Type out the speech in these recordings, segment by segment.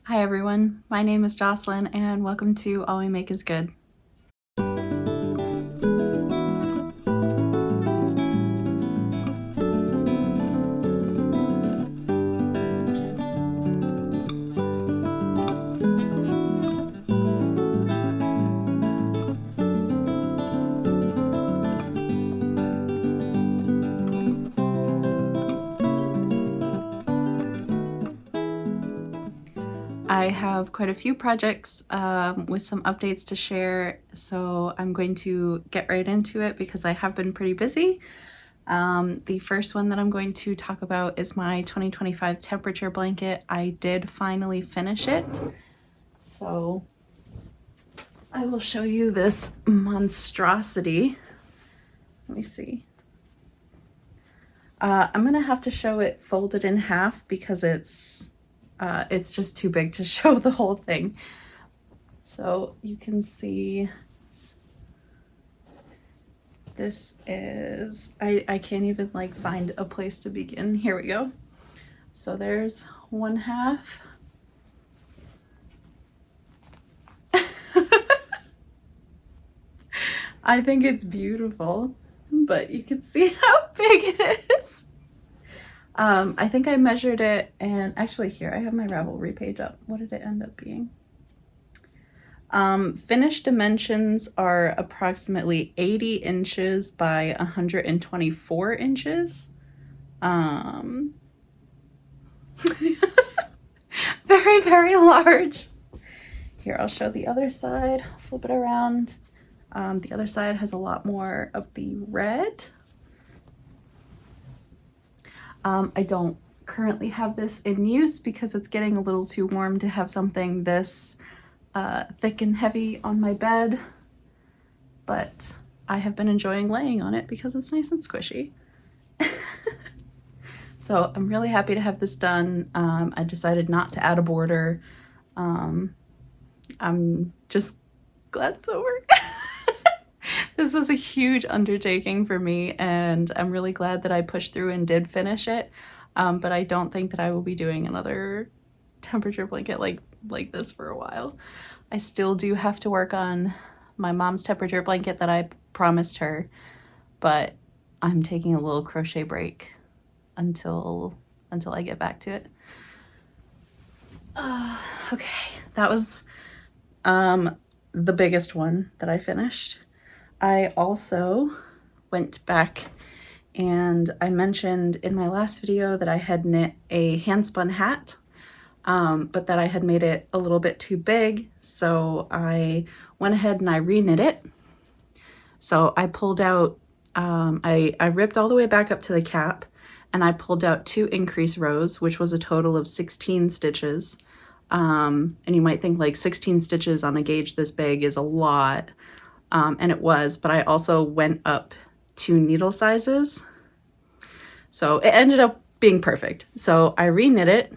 Hi everyone, my name is Jocelyn and welcome to All We Make Is Good. I have quite a few projects with some updates to share, so I'm going to get right into it because I have been pretty busy. The first one that I'm going to talk about is my 2025 temperature blanket. I did finally finish it, so I will show you this monstrosity. Let me see. I'm gonna have to show it folded in half because it's just too big to show the whole thing. So you can see this is, I can't even like find a place to begin. Here we go. So there's one half. I think it's beautiful, but you can see how big it is. I think I measured it, and actually here I have my Ravelry page up. What did it end up being? Finished dimensions are approximately 80 inches by 124 inches. Very, very large. Here, I'll show the other side, flip it around. The other side has a lot more of the red. I don't currently have this in use because it's getting a little too warm to have something this thick and heavy on my bed, but I have been enjoying laying on it because it's nice and squishy. So I'm really happy to have this done. I decided not to add a border. I'm just glad it's over. This was a huge undertaking for me, and I'm really glad that I pushed through and did finish it. But I don't think that I will be doing another temperature blanket like this for a while. I still do have to work on my mom's temperature blanket that I promised her, but I'm taking a little crochet break until I get back to it. Okay, that was the biggest one that I finished. I also went back and I mentioned in my last video that I had knit a handspun hat, but that I had made it a little bit too big. So I went ahead and I reknit it. So I pulled out, I ripped all the way back up to the cap and I pulled out 2 increase rows, which was a total of 16 stitches. And you might think like 16 stitches on a gauge this big is a lot. And it was, but I also went up 2 needle sizes. So it ended up being perfect. So I reknit it.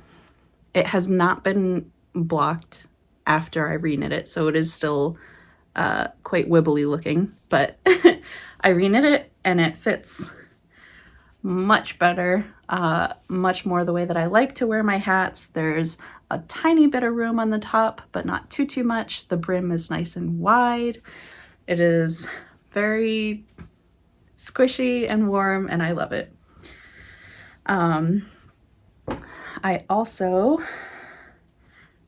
It has not been blocked after I reknit it, so it is still quite wibbly looking, but I reknit it and it fits much better, much more the way that I like to wear my hats. There's a tiny bit of room on the top, but not too much. The brim is nice and wide. It is very squishy and warm, and I love it. I also,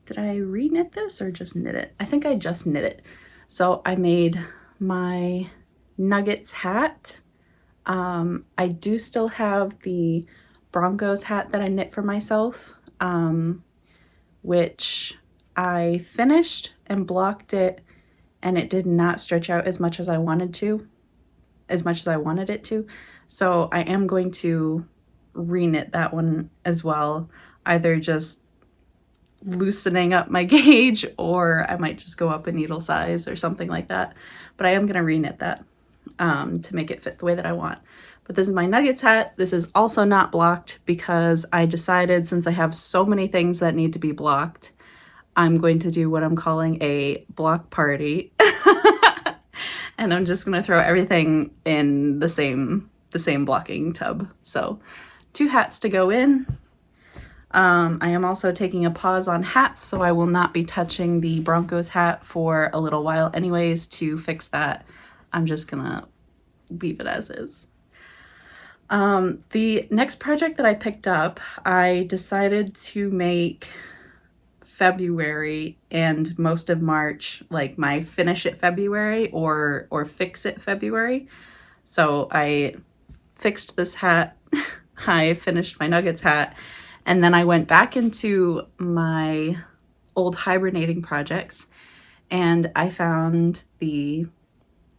did I reknit this or just knit it? I think I just knit it. So I made my Nuggets hat. I do still have the Broncos hat that I knit for myself, which I finished and blocked it, and it did not stretch out as much as I wanted it to. So I am going to reknit that one as well, either just loosening up my gauge or I might just go up a needle size or something like that. But I am going to reknit that to make it fit the way that I want. But this is my Nuggets hat. This is also not blocked because I decided, since I have so many things that need to be blocked, I'm going to do what I'm calling a block party. And I'm just going to throw everything in the same blocking tub. So 2 hats to go in. I am also taking a pause on hats, so I will not be touching the Broncos hat for a little while anyways. To fix that, I'm just gonna leave it as is. The next project that I picked up, I decided to make February and most of March like my finish it February or fix it February. So I fixed this hat, I finished my Nuggets hat, and then I went back into my old hibernating projects and I found the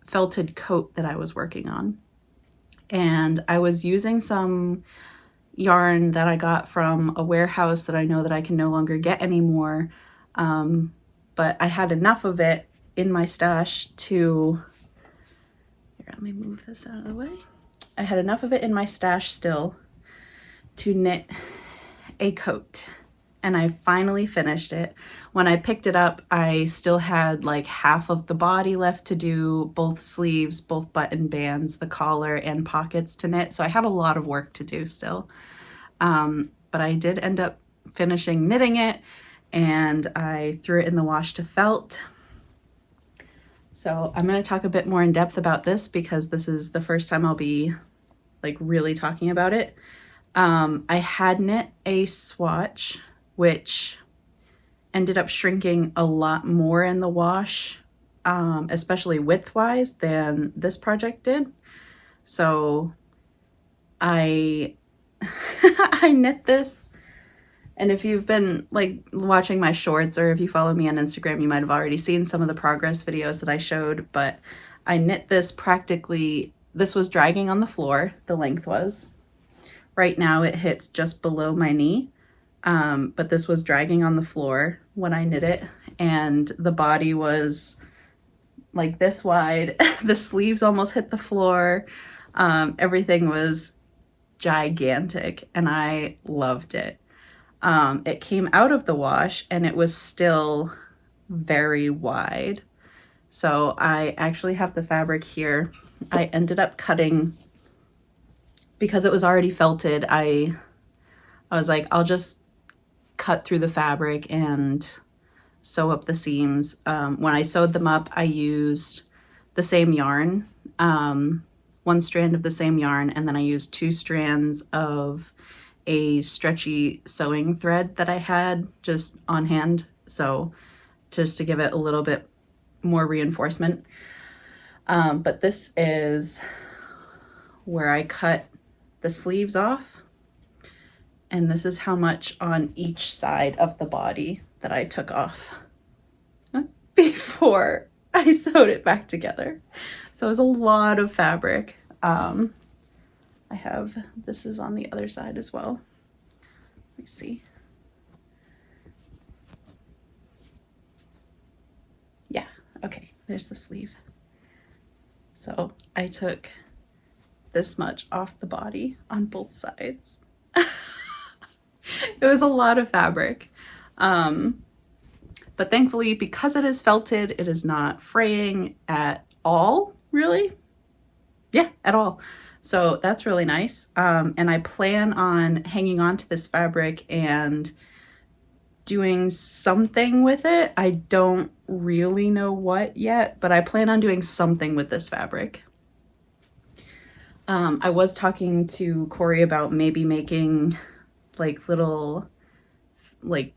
felted coat that I was working on. And I was using some yarn that I got from a warehouse that I know that I can no longer get anymore. But I had enough of it in my stash to, here, let me move this out of the way. I had enough of it in my stash still to knit a coat, and I finally finished it. When I picked it up, I still had like half of the body left to do, both sleeves, both button bands, the collar, and pockets to knit. So I had a lot of work to do still. But I did end up finishing knitting it, and I threw it in the wash to felt. So I'm going to talk a bit more in depth about this because this is the first time I'll be like really talking about it. I had knit a swatch, which ended up shrinking a lot more in the wash, especially width-wise, than this project did. So I I knit this, and if you've been like watching my shorts or if you follow me on Instagram, you might have already seen some of the progress videos that I showed, but I knit this practically, this was dragging on the floor, the length was. Right now it hits just below my knee, but this was dragging on the floor when I knit it, and the body was like this wide. The sleeves almost hit the floor. Everything was gigantic, and I loved it. It came out of the wash, and it was still very wide. So I actually have the fabric here. I ended up cutting, because it was already felted, I was like, I'll just cut through the fabric and sew up the seams. When I sewed them up, I used the same yarn, one strand of the same yarn, and then I used 2 strands of a stretchy sewing thread that I had just on hand, so just to give it a little bit more reinforcement. But this is where I cut the sleeves off, and this is how much on each side of the body that I took off before I sewed it back together. So it was a lot of fabric. I have, this is on the other side as well. Let me see. Yeah, okay, there's the sleeve. So I took this much off the body on both sides. It was a lot of fabric. But thankfully, because it is felted, it is not fraying at all, really. Yeah, at all. So that's really nice. And I plan on hanging on to this fabric and doing something with it. I don't really know what yet, but I plan on doing something with this fabric. I was talking to Corey about maybe making like little like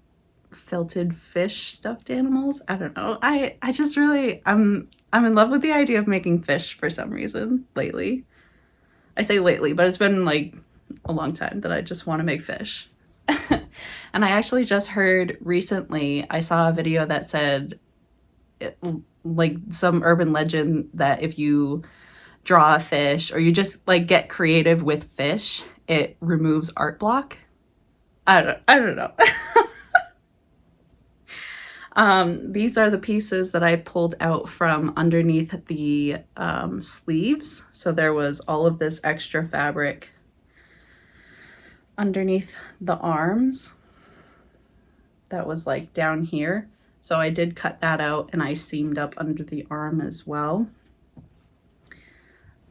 felted fish stuffed animals. I don't know. I just really, I'm in love with the idea of making fish for some reason lately. I say lately, but it's been like a long time that I just want to make fish. And I actually just heard recently, I saw a video that said like some urban legend that if you draw a fish or you just like get creative with fish, it removes art block. I don't know. These are the pieces that I pulled out from underneath the sleeves. So there was all of this extra fabric underneath the arms that was like down here. So I did cut that out and I seamed up under the arm as well.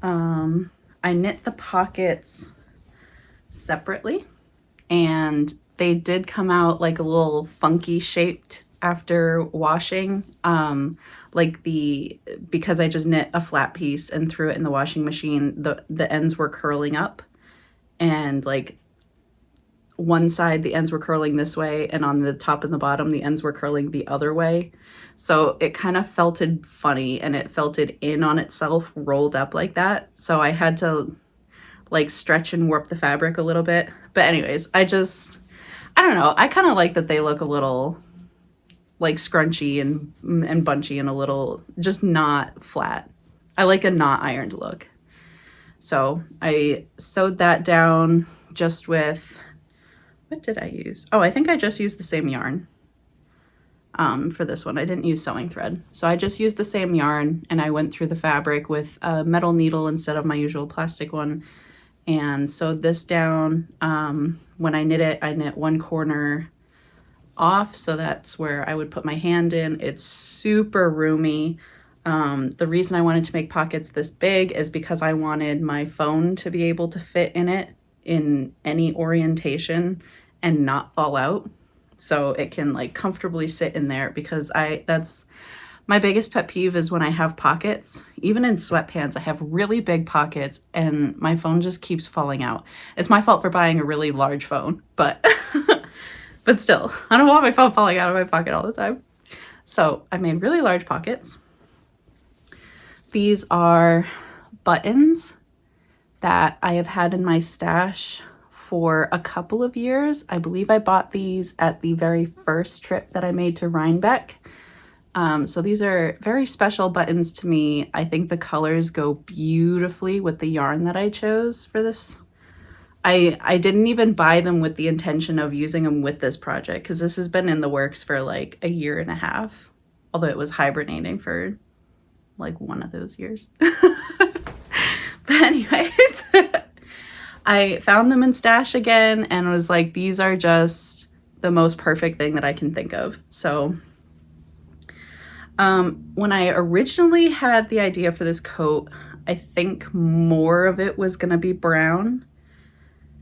I knit the pockets separately, and they did come out like a little funky shaped after washing. Because I just knit a flat piece and threw it in the washing machine, the ends were curling up, and like one side the ends were curling this way, and on the top and the bottom the ends were curling the other way. So it kind of felted funny, and it felted in on itself rolled up like that. So I had to like stretch and warp the fabric a little bit. But anyways, I don't know. I kind of like that they look a little like scrunchy and bunchy and a little just not flat. I like a not ironed look. So I sewed that down just with, what did I use? Oh, I think I just used the same yarn for this one. I didn't use sewing thread. So I just used the same yarn, and I went through the fabric with a metal needle instead of my usual plastic one, and sewed this down. When I knit one corner off, so that's where I would put my hand in. It's super roomy. The reason I wanted to make pockets this big is because I wanted my phone to be able to fit in it in any orientation and not fall out, so it can like comfortably sit in there, because that's my biggest pet peeve is when I have pockets. Even in sweatpants, I have really big pockets and my phone just keeps falling out. It's my fault for buying a really large phone, but but still, I don't want my phone falling out of my pocket all the time. So I made really large pockets. These are buttons that I have had in my stash for a couple of years. I believe I bought these at the very first trip that I made to Rhinebeck. So these are very special buttons to me. I think the colors go beautifully with the yarn that I chose for this. I didn't even buy them with the intention of using them with this project, because this has been in the works for like a year and a half, although it was hibernating for like one of those years. But anyways, I found them in stash again and was like, these are just the most perfect thing that I can think of. So when I originally had the idea for this coat, I think more of it was going to be brown.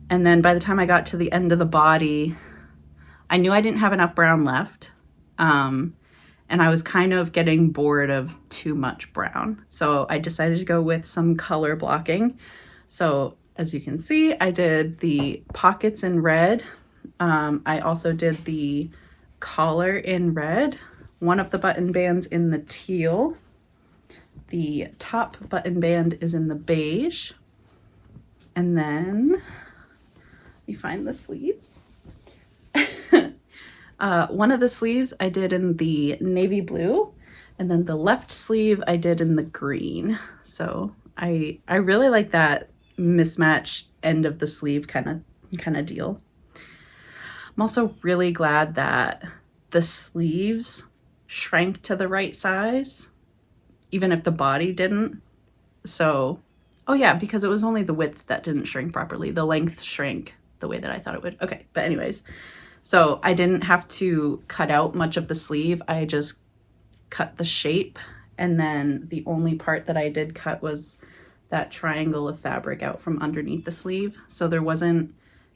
And then by the time I got to the end of the body, I knew I didn't have enough brown left. And I was kind of getting bored of too much brown. So I decided to go with some color blocking. So as you can see, I did the pockets in red. I also did the collar in red. One of the button bands in the teal. The top button band is in the beige. And then you find the sleeves. One of the sleeves I did in the navy blue, and then the left sleeve I did in the green. So I really like that mismatched end of the sleeve kind of deal. I'm also really glad that the sleeves shrank to the right size, even if the body didn't. So, oh yeah, because it was only the width that didn't shrink properly. The length shrank the way that I thought it would. Okay, but anyways, so I didn't have to cut out much of the sleeve. I just cut the shape, and then the only part that I did cut was that triangle of fabric out from underneath the sleeve. So there wasn't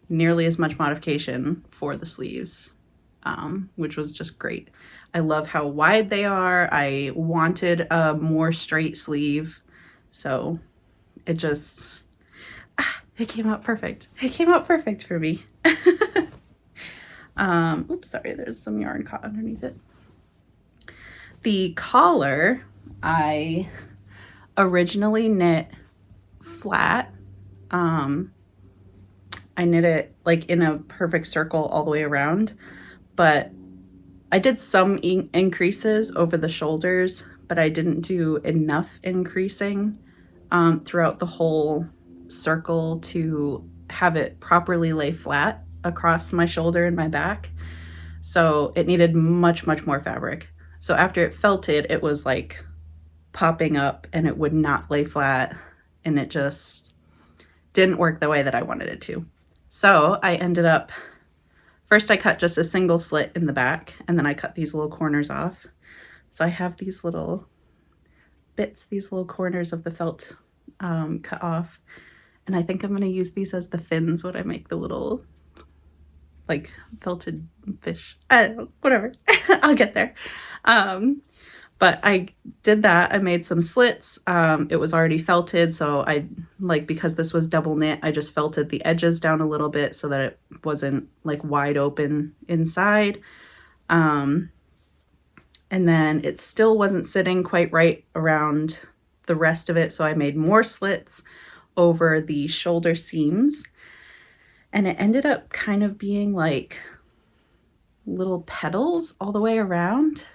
nearly as much modification for the sleeves, which was just great. I love how wide they are. I wanted a more straight sleeve, so it just, it came out perfect. It came out perfect for me. Oops, sorry, there's some yarn caught underneath it. The collar, I originally knit flat. I knit it like in a perfect circle all the way around, but I did some increases over the shoulders, but I didn't do enough increasing throughout the whole circle to have it properly lay flat across my shoulder and my back. So it needed much, much more fabric. So after it felted, it was like popping up and it would not lay flat, and it just didn't work the way that I wanted it to. So I ended up, first I cut just a single slit in the back, and then I cut these little corners off. So I have these little bits, these little corners of the felt cut off. And I think I'm going to use these as the fins when I make the little like felted fish. I don't know, whatever. I'll get there. But I did that. I made some slits. It was already felted, so because this was double knit, I just felted the edges down a little bit so that it wasn't like wide open inside. And then it still wasn't sitting quite right around the rest of it, so I made more slits over the shoulder seams. And it ended up kind of being like little petals all the way around.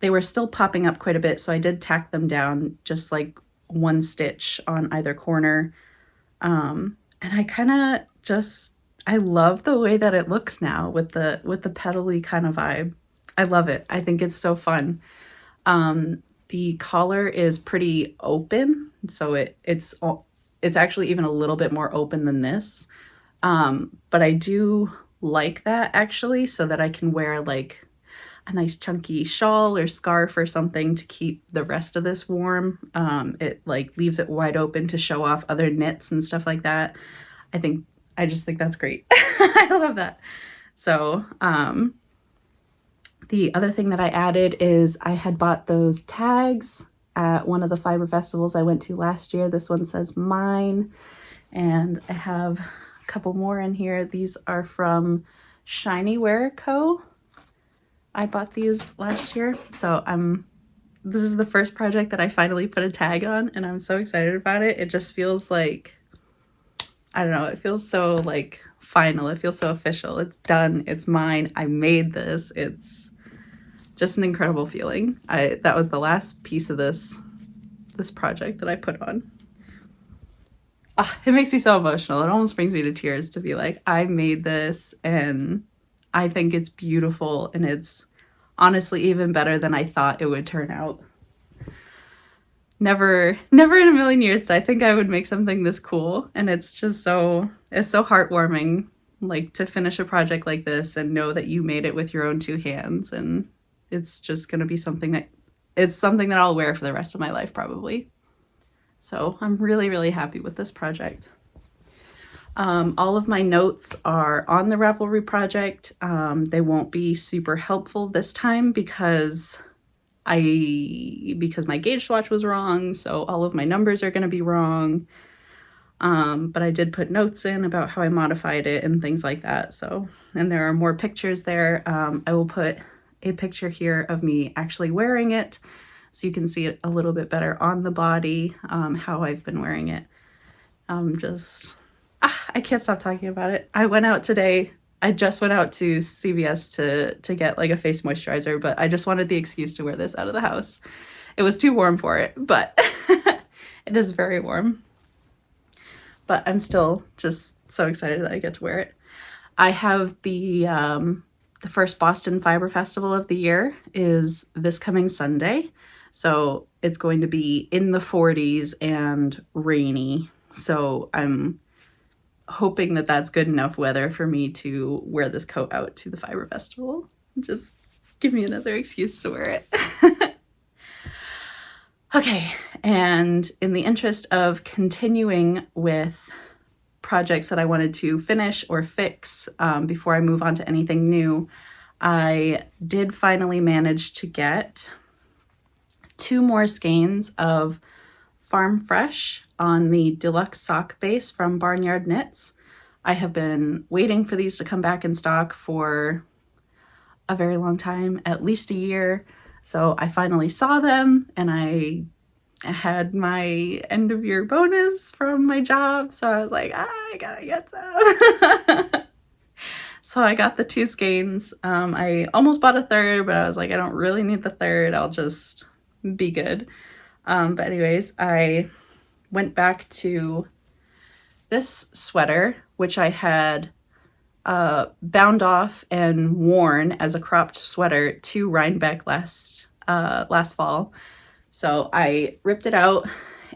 They were still popping up quite a bit, so I did tack them down just like one stitch on either corner. And I kind of I love the way that it looks now with the petally kind of vibe. I love it. I think it's so fun. The collar is pretty open, so it's actually even a little bit more open than this. But I do like that actually, so that I can wear like a nice chunky shawl or scarf or something to keep the rest of this warm. It like leaves it wide open to show off other knits and stuff like that. I just think that's great. I love that. So, the other thing that I added is I had bought those tags at one of the fiber festivals I went to last year. This one says mine, and I have a couple more in here. These are from Shiny Wear Co. I bought these last year, so this is the first project that I finally put a tag on, and I'm so excited about it. It just feels like, I don't know, it feels so like final. It feels so official. It's done. It's mine. I made this. It's just an incredible feeling. That was the last piece of this project that I put on. It makes me so emotional. It almost brings me to tears to be like, I made this and I think it's beautiful, and it's honestly even better than I thought it would turn out. Never in a million years did I think I would make something this cool, and it's so heartwarming, like, to finish a project like this and know that you made it with your own two hands, and it's just going to be something that I'll wear for the rest of my life probably. So I'm really, really happy with this project. All of my notes are on the Ravelry project. They won't be super helpful this time because my gauge swatch was wrong, so all of my numbers are going to be wrong. But I did put notes in about how I modified it and things like that. So, and there are more pictures there. I will put a picture here of me actually wearing it, so you can see it a little bit better on the body, how I've been wearing it. I can't stop talking about it. I went out today. I just went out to CVS to get like a face moisturizer, but I just wanted the excuse to wear this out of the house. It was too warm for it, but it is very warm. But I'm still just so excited that I get to wear it. I have the first Boston Fiber Festival of the year is this coming Sunday. So it's going to be in the 40s and rainy. So I'm hoping that that's good enough weather for me to wear this coat out to the Fiber Festival. Just give me another excuse to wear it. Okay, and in the interest of continuing with projects that I wanted to finish or fix before I move on to anything new, I did finally manage to get 2 more skeins of Farm Fresh on the deluxe sock base from Barnyard Knits. I have been waiting for these to come back in stock for a very long time, at least a year. So I finally saw them, and I had my end of year bonus from my job. So I was like, I gotta get some. So I got the 2 skeins. I almost bought a third, but I was like, I don't really need the third. I'll just be good. But anyways, I went back to this sweater, which I had bound off and worn as a cropped sweater to Rhinebeck last fall. So I ripped it out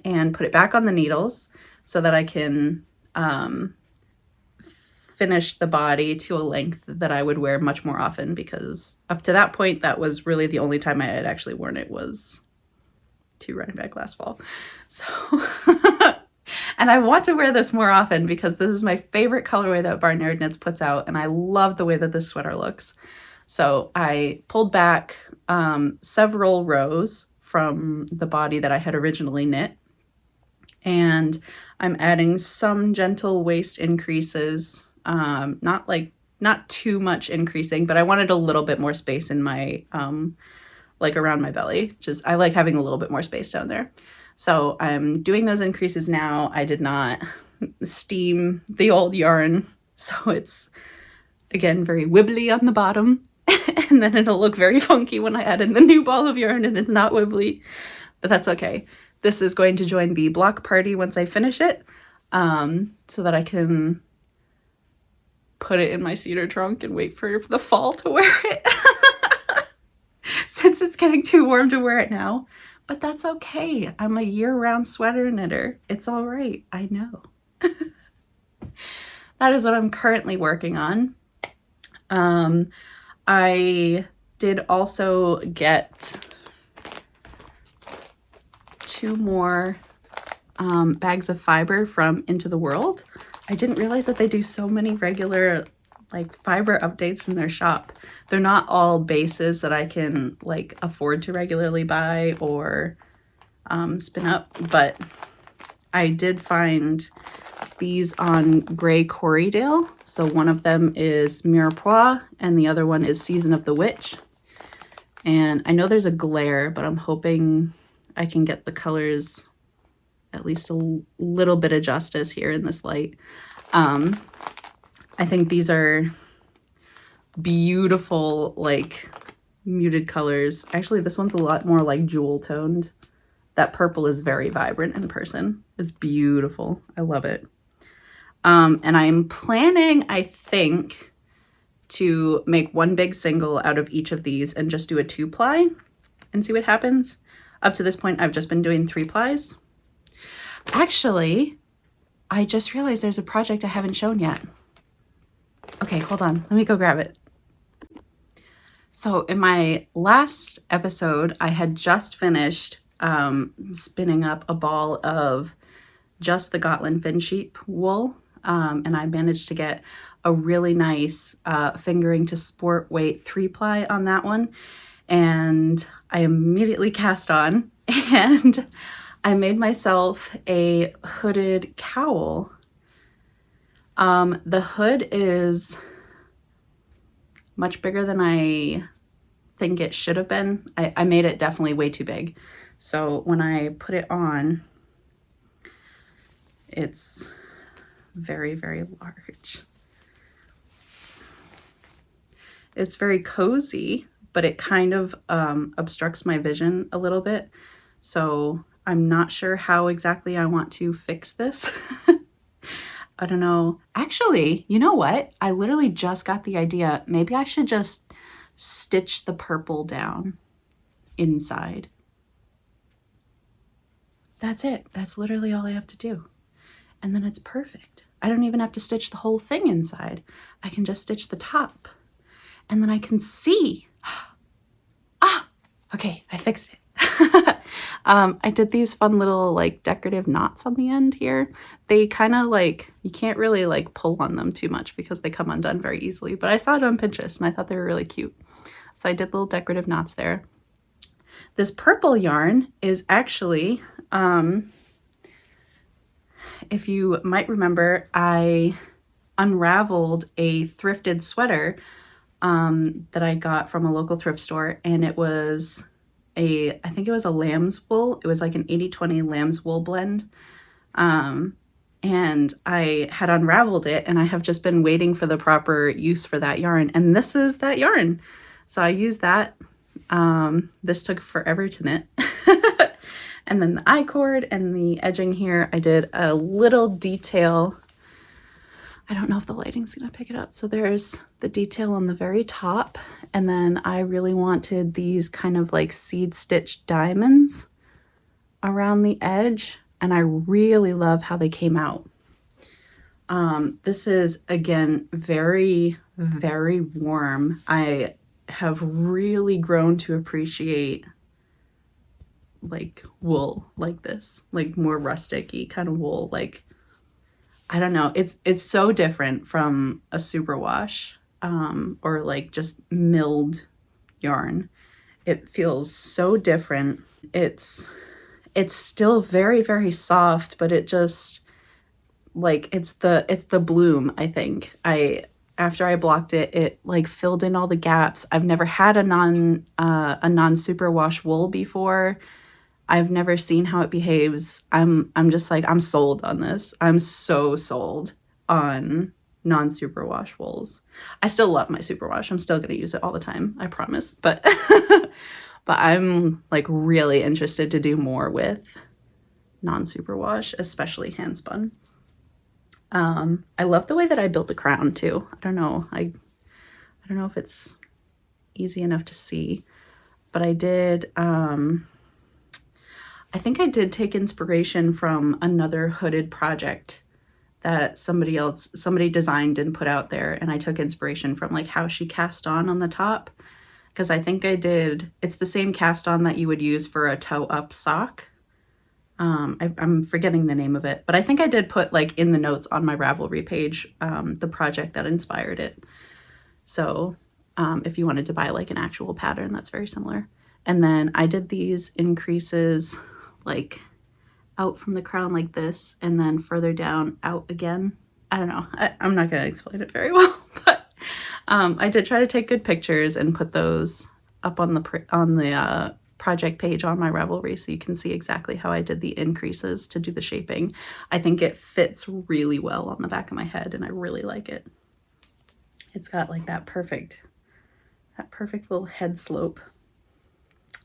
and put it back on the needles so that I can finish the body to a length that I would wear much more often, because up to that point, that was really the only time I had actually worn it was to Rhinebeck last fall. So, And I want to wear this more often because this is my favorite colorway that Barnyard Knits puts out, and I love the way that this sweater looks. So I pulled back several rows from the body that I had originally knit, and I'm adding some gentle waist increases, not too much increasing, but I wanted a little bit more space in my like around my belly. Just I like having a little bit more space down there. So I'm doing those increases now. I did not steam the old yarn, so it's again very wibbly on the bottom, and then it'll look very funky when I add in the new ball of yarn and it's not wibbly, but that's okay. This is going to join the block party once I finish it, so that I can put it in my cedar trunk and wait for the fall to wear it. Since it's getting too warm to wear it now. But that's okay. I'm a year-round sweater knitter. It's all right. I know. That is what I'm currently working on. I did also get 2 more bags of fiber from Into the World. I didn't realize that they do so many regular like fiber updates in their shop. They're not all bases that I can like afford to regularly buy or spin up, but I did find these on Grey Corriedale. So one of them is Mirepoix and the other one is Season of the Witch. And I know there's a glare, but I'm hoping I can get the colors at least a little bit of justice here in this light. I think these are beautiful, like muted colors. Actually, this one's a lot more like jewel toned. That purple is very vibrant in person. It's beautiful. I love it. And I'm planning, I think, to make one big single out of each of these and just do a 2-ply and see what happens. Up to this point, I've just been doing 3-plies. Actually, I just realized there's a project I haven't shown yet. Okay, hold on. Let me go grab it. So in my last episode, I had just finished spinning up a ball of just the Gotland fin sheep wool. And I managed to get a really nice fingering to sport weight 3-ply on that one. And I immediately cast on and I made myself a hooded cowl. The hood is much bigger than I think it should have been. I made it definitely way too big. So when I put it on, it's very, very large. It's very cozy, but it kind of obstructs my vision a little bit. So I'm not sure how exactly I want to fix this. I don't know. Actually, you know what? I literally just got the idea. Maybe I should just stitch the purple down inside. That's it. That's literally all I have to do. And then it's perfect. I don't even have to stitch the whole thing inside. I can just stitch the top. And then I can see. Ah, okay, I fixed it. I did these fun little like decorative knots on the end here. They kind of like, you can't really like pull on them too much because they come undone very easily, but I saw it on Pinterest and I thought they were really cute. So I did little decorative knots there. This purple yarn is actually, if you might remember, I unraveled a thrifted sweater that I got from a local thrift store, and it was I think it was a lamb's wool. It was like an 80-20 lamb's wool blend. And I had unraveled it, and I have just been waiting for the proper use for that yarn. And this is that yarn. So I used that. This took forever to knit. And then the I-cord and the edging here, I did a little detail. I don't know if the lighting's gonna pick it up. So there's the detail on the very top. And then I really wanted these kind of like seed stitched diamonds around the edge. And I really love how they came out. This is, again, very, very warm. I have really grown to appreciate like wool like this, like more rustic-y kind of wool. Like I don't know. It's so different from a superwash or like just milled yarn. It feels so different. It's still very, very soft, but it just like it's the bloom, I think. After I blocked it, it like filled in all the gaps. I've never had a non superwash wool before. I've never seen how it behaves. I'm just like, I'm sold on this. I'm so sold on non-superwash wools. I still love my superwash. I'm still going to use it all the time, I promise. But but I'm like really interested to do more with non-superwash, especially hand spun. I love the way that I built the crown too. I don't know. I don't know if it's easy enough to see, but I did I think I did take inspiration from another hooded project that somebody designed and put out there, and I took inspiration from like how she cast on the top, because I think it's the same cast on that you would use for a toe up sock. I'm forgetting the name of it, but I think I did put like in the notes on my Ravelry page the project that inspired it. So if you wanted to buy like an actual pattern that's very similar. And then I did these increases like out from the crown like this, and then further down out again. I don't know. I'm not going to explain it very well, but I did try to take good pictures and put those up on the project page on my Ravelry, so you can see exactly how I did the increases to do the shaping. I think it fits really well on the back of my head, and I really like it. It's got like that perfect little head slope.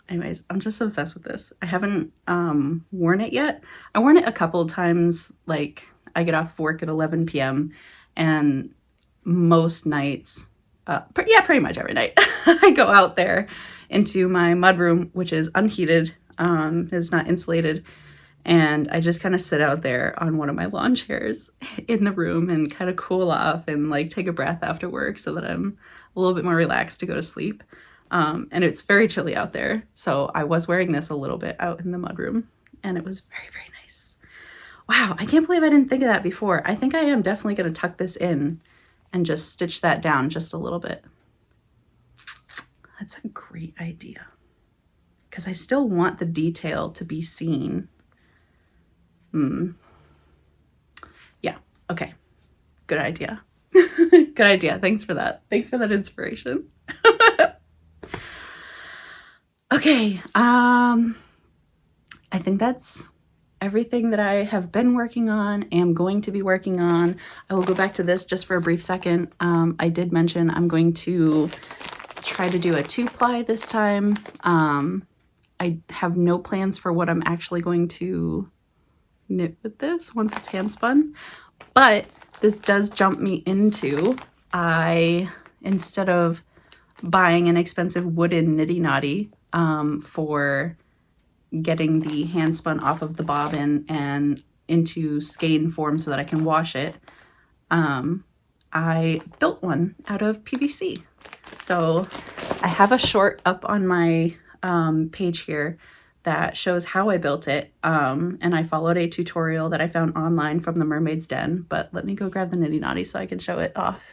Anyways, I'm just obsessed with this. I haven't worn it yet. I worn it a couple of times. Like I get off work at 11 p.m. and most nights, pretty much every night, I go out there into my mudroom, which is unheated, is not insulated. And I just kind of sit out there on one of my lawn chairs in the room and kind of cool off and like take a breath after work so that I'm a little bit more relaxed to go to sleep. And it's very chilly out there. So I was wearing this a little bit out in the mudroom, and it was very, very nice. Wow, I can't believe I didn't think of that before. I think I am definitely going to tuck this in and just stitch that down just a little bit. That's a great idea, because I still want the detail to be seen. Yeah, okay. Good idea. Good idea. Thanks for that. Thanks for that inspiration. Okay, I think that's everything that I have been working on, am going to be working on. I will go back to this just for a brief second. I did mention I'm going to try to do a 2-ply this time. I have no plans for what I'm actually going to knit with this once it's hand spun, but this does jump me into, instead of buying an expensive wooden nitty knotty for getting the hand spun off of the bobbin and into skein form so that I can wash it, I built one out of PVC. So I have a short up on my page here that shows how I built it, and I followed a tutorial that I found online from the Mermaid's Den, but let me go grab the nitty knotty so I can show it off.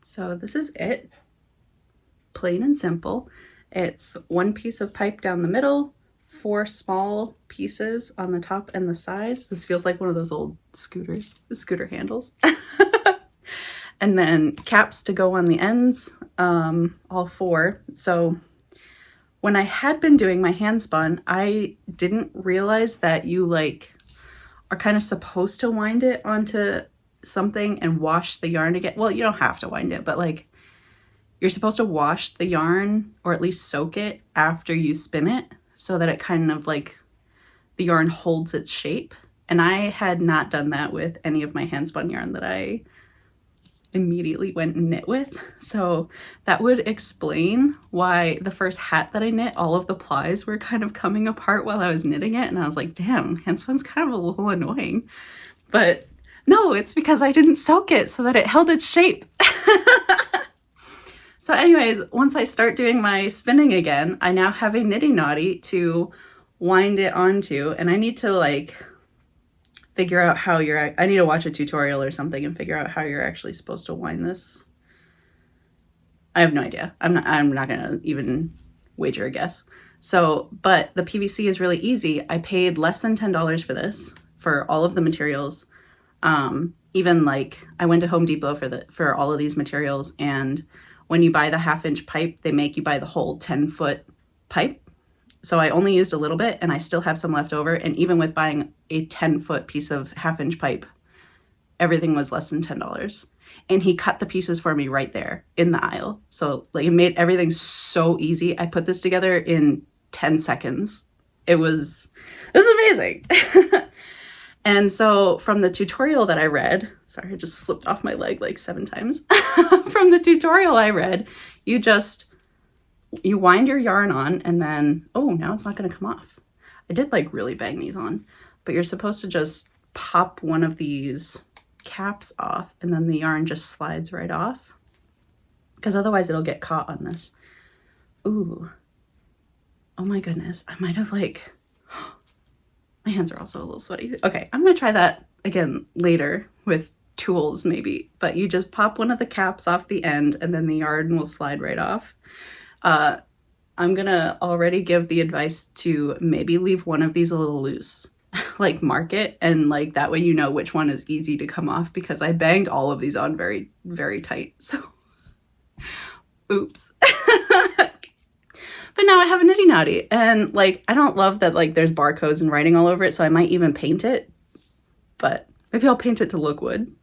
So this is it, plain and simple. It's one piece of pipe down the middle, 4 small pieces on the top and the sides. This feels like one of those old scooters, the scooter handles. And then caps to go on the ends, all 4. So when I had been doing my hand spun, I didn't realize that you like are kind of supposed to wind it onto something and wash the yarn again. Well, you don't have to wind it, but like you're supposed to wash the yarn or at least soak it after you spin it so that it kind of like the yarn holds its shape. And I had not done that with any of my hand spun yarn that I immediately went and knit with. So that would explain why the first hat that I knit, all of the plies were kind of coming apart while I was knitting it. And I was like, damn, hand spun's kind of a little annoying. But no, it's because I didn't soak it so that it held its shape. So anyways, once I start doing my spinning again, I now have a nitty knotty to wind it onto, and I need to like figure out how I need to watch a tutorial or something and figure out how you're actually supposed to wind this. I have no idea. I'm not gonna even wager a guess. So, but the PVC is really easy. I paid less than $10 for this, for all of the materials. Even like I went to Home Depot for all of these materials, and when you buy the 1/2-inch pipe, they make you buy the whole 10-foot pipe. So I only used a little bit and I still have some left over. And even with buying a 10-foot piece of 1/2-inch pipe, everything was less than $10. And he cut the pieces for me right there in the aisle. So like it made everything so easy. I put this together in 10 seconds. It was amazing. And so from the tutorial that I read, sorry, I just slipped off my leg like 7 times. From the tutorial I read, you wind your yarn on and then, oh, now it's not going to come off. I did like really bang these on, but you're supposed to just pop one of these caps off and then the yarn just slides right off, because otherwise it'll get caught on this. Ooh. Oh my goodness. I might have like, my hands are also a little sweaty. Okay, I'm going to try that again later with tools maybe, but you just pop one of the caps off the end and then the yarn will slide right off. I'm going to already give the advice to maybe leave one of these a little loose, like mark it, and like that way you know which one is easy to come off, because I banged all of these on very, very tight. So, oops. But now I have a nitty naughty, and like I don't love that like there's barcodes and writing all over it, so I might even paint it, but maybe I'll paint it to look wood.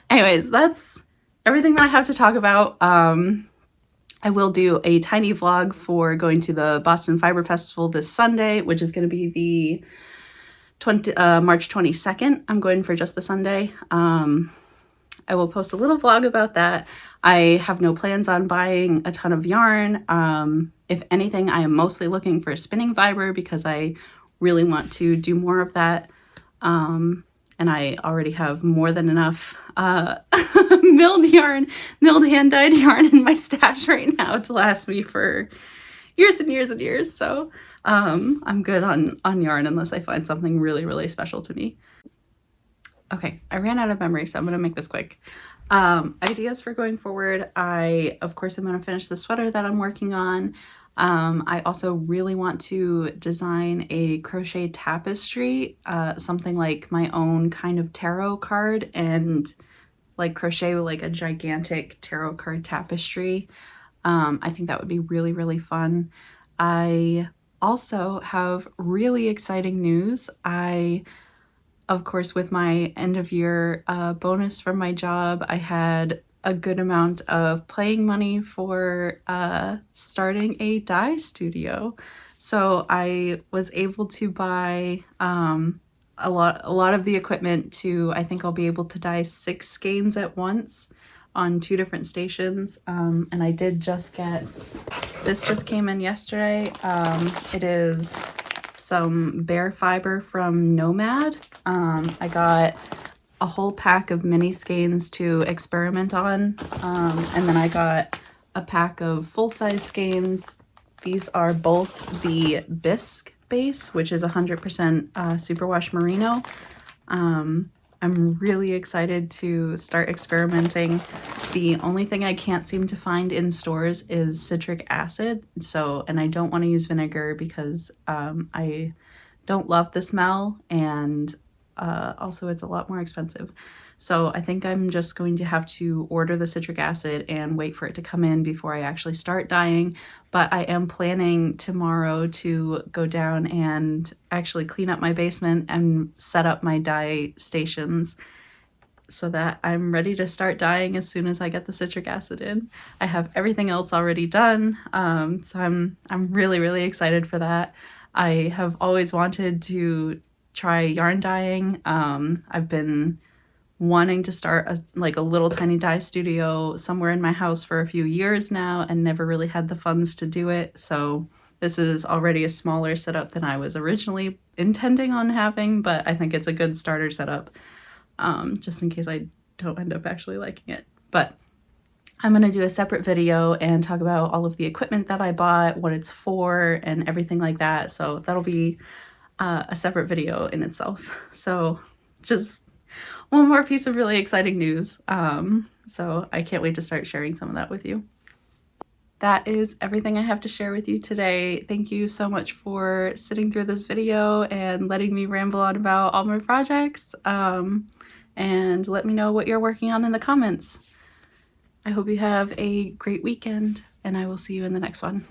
Anyways, that's everything that I have to talk about. I will do a tiny vlog for going to the Boston Fiber Festival this Sunday, which is going to be the March 22nd. I'm going for just the Sunday. I will post a little vlog about that. I have no plans on buying a ton of yarn. If anything, I am mostly looking for spinning fiber because I really want to do more of that. And I already have more than enough milled hand-dyed yarn in my stash right now to last me for years and years and years. So I'm good on yarn unless I find something really, really special to me. Okay, I ran out of memory, so I'm going to make this quick. Ideas for going forward. Of course, I'm going to finish the sweater that I'm working on. I also really want to design a crochet tapestry, something like my own kind of tarot card, and like crochet like a gigantic tarot card tapestry. I think that would be really, really fun. I also have really exciting news. Of course, with my end of year bonus from my job, I had a good amount of playing money for starting a dye studio. So I was able to buy a lot of the equipment to, I think I'll be able to dye 6 skeins at once on 2 different stations. And I did just this just came in yesterday. It is some bare fiber from Nomad. I got a whole pack of mini skeins to experiment on, and then I got a pack of full-size skeins. These are both the bisque base, which is 100% superwash merino. I'm really excited to start experimenting. The only thing I can't seem to find in stores is citric acid. And I don't want to use vinegar because I don't love the smell, and also it's a lot more expensive. So I think I'm just going to have to order the citric acid and wait for it to come in before I actually start dyeing. But I am planning tomorrow to go down and actually clean up my basement and set up my dye stations so that I'm ready to start dyeing as soon as I get the citric acid in. I have everything else already done, so I'm really, really excited for that. I have always wanted to try yarn dyeing. I've been wanting to start a little tiny dye studio somewhere in my house for a few years now and never really had the funds to do it. So this is already a smaller setup than I was originally intending on having, but I think it's a good starter setup, just in case I don't end up actually liking it. But I'm going to do a separate video and talk about all of the equipment that I bought, what it's for, and everything like that. So that'll be a separate video in itself. So just one more piece of really exciting news. So I can't wait to start sharing some of that with you. That is everything I have to share with you today. Thank you so much for sitting through this video and letting me ramble on about all my projects. And let me know what you're working on in the comments. I hope you have a great weekend, and I will see you in the next one.